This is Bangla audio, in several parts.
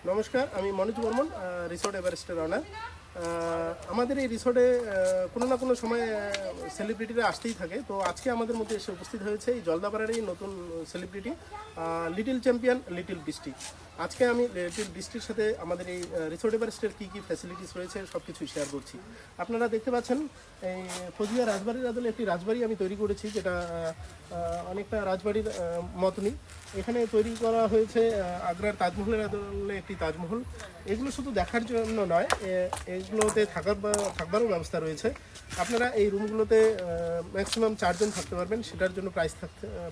নমস্কার, আমি মনোজ বর্মন, রিসোর্ট এভারেস্টের অনার। আমাদের এই রিসোর্টে কোনো না কোনো সময় সেলিব্রিটিরা আসতেই থাকে। তো আজকে আমাদের মধ্যে এসে উপস্থিত হয়েছে এই জলদাপাড়ারই নতুন সেলিব্রিটি লিটল চ্যাম্পিয়ন লিটল বৃষ্টি। আজকে আমি লিটল বৃষ্টির সাথে আমাদের এই রিসোর্ট এভারেস্টের কী কী ফ্যাসিলিটিস রয়েছে সব কিছুই শেয়ার করছি। আপনারা দেখতে পাচ্ছেন এই ফজিয়া রাজবাড়ির আদলে একটি রাজবাড়ি আমি তৈরি করেছি, যেটা অনেকটা রাজবাড়ির মতনই। এখানে তৈরি করা হয়েছে আগ্রার তাজমহলের আদলে একটি তাজমহল। এগুলো শুধু দেখার জন্য নয়, এগুলোতে থাকবারও ব্যবস্থা রয়েছে। আপনারা এই রুমগুলোতে ম্যাক্সিমাম 4 জন থাকতে পারবেন। সেটার জন্য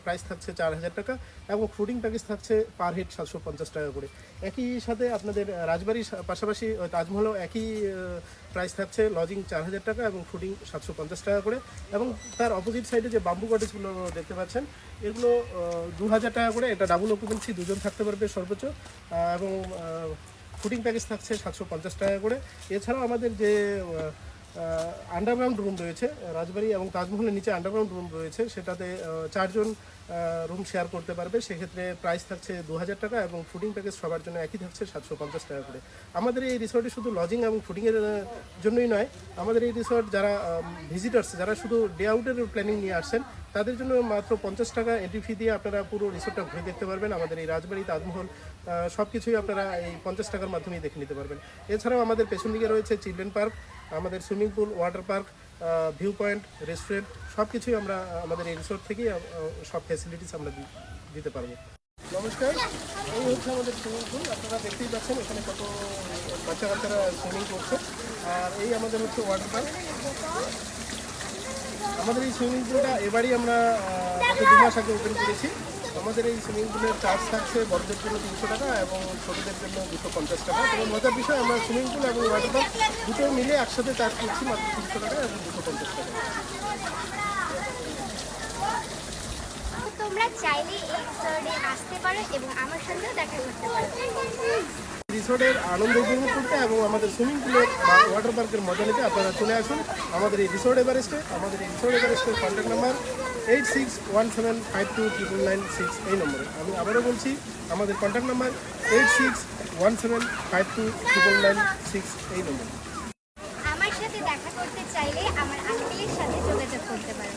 প্রাইস থাকছে 4000 টাকা এবং ফুডিং প্যাকেজ থাকছে পার হেড 750 টাকা করে। একই সাথে আপনাদের রাজবাড়ির পাশাপাশি তাজমহলও একই প্রাইস থাকছে, লজিং 4000 টাকা এবং ফুডিং 750 টাকা করে। এবং তার অপোজিট সাইডে যে বাম্বু কটেজগুলো দেখতে পাচ্ছেন, এগুলো 2000 টাকা করে। এটা ডাবল অকুপেন্সি, 2 জন থাকতে পারবে সর্বোচ্চ, এবং ফুডিং প্যাকেজ থাকছে 750 টাকা করে। এছাড়াও আমাদের যে আন্ডারগ্রাউন্ড রুম রয়েছে, রাজবাড়ি এবং তাজমহলের নিচে আন্ডারগ্রাউন্ড রুম রয়েছে, সেটাতে 4 জন রুম শেয়ার করতে পারবে। সেক্ষেত্রে প্রাইস থাকছে 2000 টাকা এবং ফুডিং প্যাকেজ সবার জন্য একই থাকছে 750 টাকা করে। আমাদের এই রিসোর্টে শুধু লজিং এবং ফুডিংয়ের জন্যই নয়, আমাদের এই রিসোর্ট যারা ভিজিটার্স, যারা শুধু ডে আউটের প্ল্যানিং নিয়ে আসছেন, তাদের জন্য মাত্র 50 টাকা এন্ট্রি ফি দিয়ে আপনারা পুরো রিসোর্টটা ঘুরে দেখতে পারবেন। আমাদের এই রাজবাড়ি, তাজমহল সব কিছুই আপনারা এই 50 টাকার মাধ্যমেই দেখে নিতে পারবেন। এছাড়াও আমাদের পেছন দিকে রয়েছে চিলড্রেন পার্ক, আমাদের swimming pool, water park, view point, restaurant, সব কিছুই আমরা আমাদের এই রিসোর্ট থেকেই সব ফ্যাসিলিটিস আমরা দিতে পারবো। নমস্কার, এই হচ্ছে আমাদের সুইমিং পুল। আপনারা দেখতেই পাচ্ছেন এখানে কত বাচ্চারা সুইমিং করছে। আর এই আমাদের হচ্ছে ওয়াটার পার্ক। আমাদের এই সুইমিং পুলটা এবারই আমরা গত 2 মাস আগে ওপেন করেছি। আমাদের এই সুইমিং পুলের চার্জ থাকছে বড়দের জন্য 300 টাকা এবং ছোটদের জন্য 250 টাকা। তবে মজার বিষয়, আমরা সুইমিং পুল এবং ওয়াটার পার্ক দুটো মিলে একসাথে চার্জ করছি মাত্র 300 টাকা এবং 250 টাকা। তোমরা চাইলে এই রিসোর্টে আসতে পারো এবং আমার সঙ্গেও দেখা করতে পারো। রিসোর্টের আনন্দ উপভোগ করতে এবং আমাদের সুইমিং পুলের বা ওয়াটার পার্কের মজা নিতে আপনারা চলে আসুন আমাদের এই রিসোর্ট এভারেস্টে। আমাদের এই রিসোর্ট এভারেস্টের কন্ট্যাক্ট নাম্বার 8617529996 এই নম্বরে। আমি আবারও বলছি, আমাদের কন্ট্যাক্ট নাম্বার 8617529996 এই নম্বরে। আমার সাথে দেখা করতে চাইলে আমার আঙ্কেলের সাথে যোগাযোগ করতে পারো।